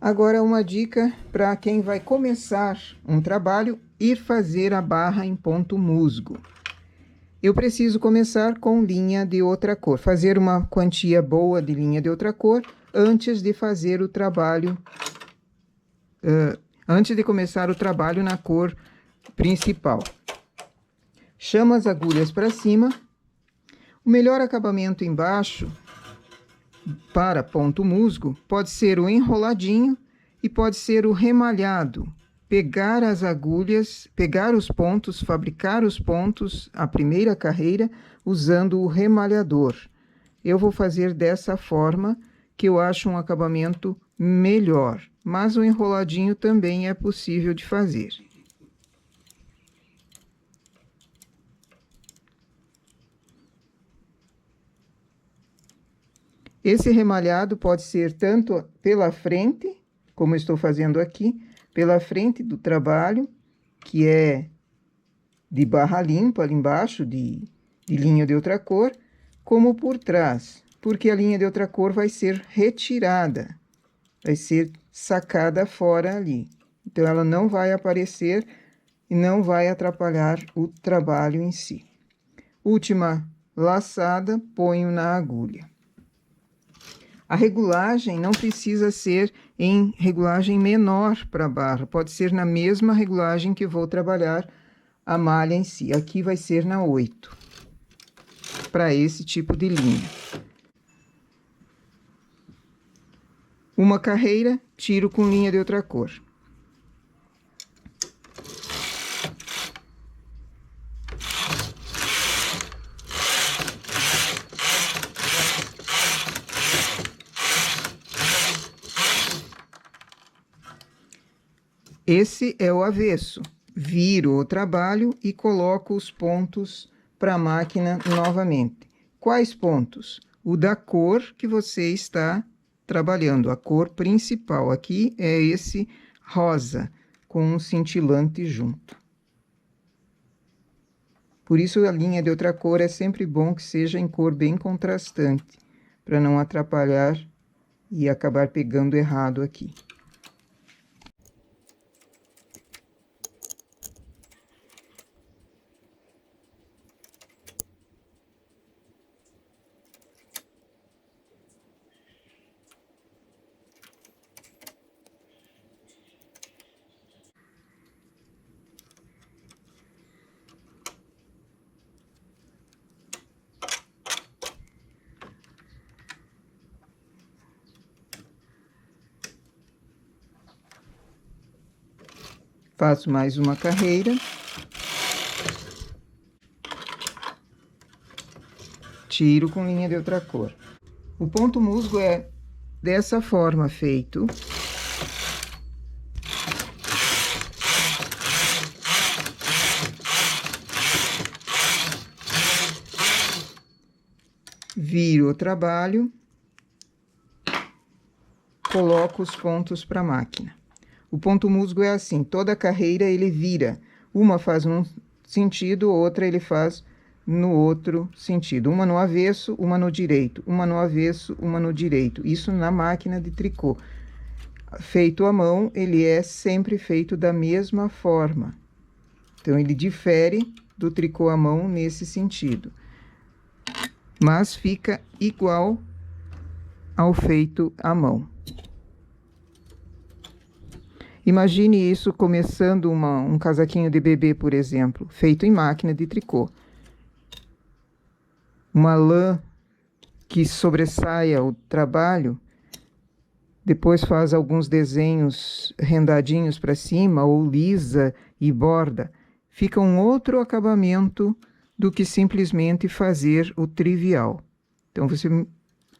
Agora, uma dica para quem vai começar um trabalho, ir fazer a barra em ponto musgo. Eu preciso começar com linha de outra cor, fazer uma quantia boa de linha de outra cor antes de fazer o trabalho, antes de começar o trabalho na cor principal. Chamo as agulhas para cima. O melhor acabamento embaixo para ponto musgo pode ser o enroladinho e pode ser o remalhado. Pegar as agulhas, pegar os pontos, fabricar os pontos, a primeira carreira, usando o remalhador. Eu vou fazer dessa forma, que eu acho um acabamento melhor, mas o enroladinho também é possível de fazer. Esse remalhado pode ser tanto pela frente, como eu estou fazendo aqui, pela frente do trabalho, que é de barra limpa ali embaixo, de linha de outra cor, como por trás, porque a linha de outra cor vai ser retirada, vai ser sacada fora ali. Então, ela não vai aparecer e não vai atrapalhar o trabalho em si. Última laçada, ponho na agulha. A regulagem não precisa ser em regulagem menor para a barra, pode ser na mesma regulagem que vou trabalhar a malha em si. Aqui vai ser na 8, para esse tipo de linha. Uma carreira, tiro com linha de outra cor. Esse é o avesso. Viro o trabalho e coloco os pontos para a máquina novamente. Quais pontos? O da cor que você está trabalhando, a cor principal. Aqui é esse rosa, com um cintilante junto. Por isso, a linha de outra cor é sempre bom que seja em cor bem contrastante, para não atrapalhar e acabar pegando errado aqui. Faço mais uma carreira. Tiro com linha de outra cor. O ponto musgo é dessa forma feito. Viro o trabalho. Coloco os pontos para a máquina. O ponto musgo é assim, toda carreira ele vira. Uma faz num sentido, outra ele faz no outro sentido. Uma no avesso, uma no direito. Uma no avesso, uma no direito. Isso na máquina de tricô. Feito à mão, ele é sempre feito da mesma forma. Então, ele difere do tricô à mão nesse sentido. Mas fica igual ao feito à mão. Imagine isso começando um casaquinho de bebê, por exemplo, feito em máquina de tricô. Uma lã que sobressaia o trabalho, depois faz alguns desenhos rendadinhos para cima, ou lisa e borda. Fica um outro acabamento do que simplesmente fazer o trivial. Então, você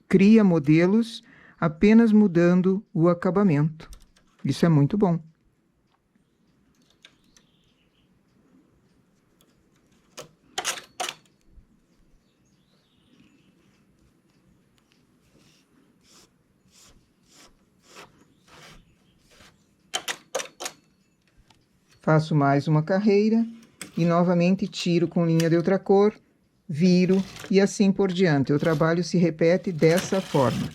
cria modelos apenas mudando o acabamento. Isso é muito bom. Faço mais uma carreira e novamente tiro com linha de outra cor, viro e assim por diante. O trabalho se repete dessa forma.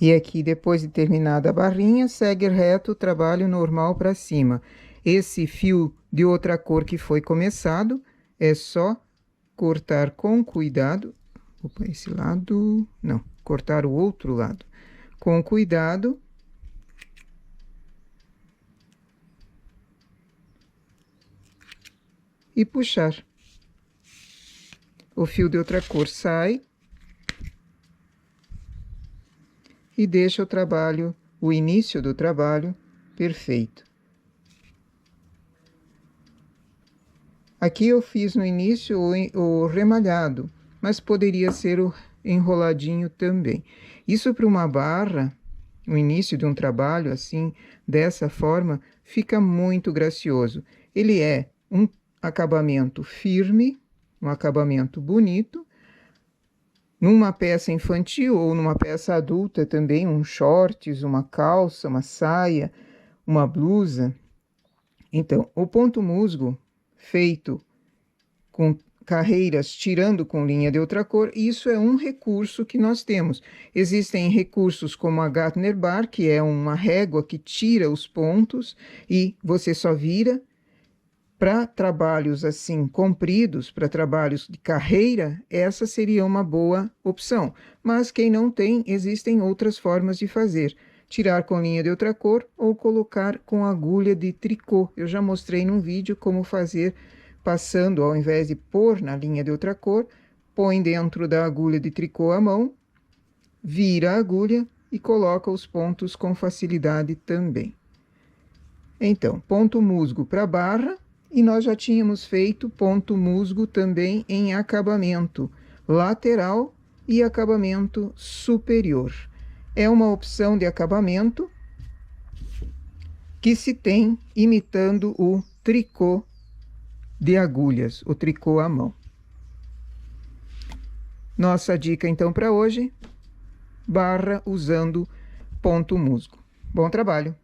E aqui, depois de terminada a barrinha, segue reto o trabalho normal para cima. Esse fio de outra cor que foi começado, é só cortar com cuidado. Opa, esse lado... Não, cortar o outro lado. Com cuidado. E puxar. O fio de outra cor sai. E deixa o trabalho, o início do trabalho, perfeito. Aqui eu fiz no início o remalhado, mas poderia ser o enroladinho também. Isso para uma barra, o início de um trabalho assim, dessa forma, fica muito gracioso. Ele é um acabamento firme, um acabamento bonito. Numa peça infantil ou numa peça adulta também, um shorts, uma calça, uma saia, uma blusa. Então, o ponto musgo feito com carreiras tirando com linha de outra cor, isso é um recurso que nós temos. Existem recursos como a Gartner Bar, que é uma régua que tira os pontos e você só vira. Para trabalhos assim compridos, para trabalhos de carreira, essa seria uma boa opção. Mas quem não tem, existem outras formas de fazer. Tirar com linha de outra cor ou colocar com agulha de tricô. Eu já mostrei num vídeo como fazer passando, ao invés de pôr na linha de outra cor, põe dentro da agulha de tricô à mão, vira a agulha e coloca os pontos com facilidade também. Então, ponto musgo para barra. E nós já tínhamos feito ponto musgo também em acabamento lateral e acabamento superior. É uma opção de acabamento que se tem imitando o tricô de agulhas, o tricô à mão. Nossa dica então para hoje, barra usando ponto musgo. Bom trabalho!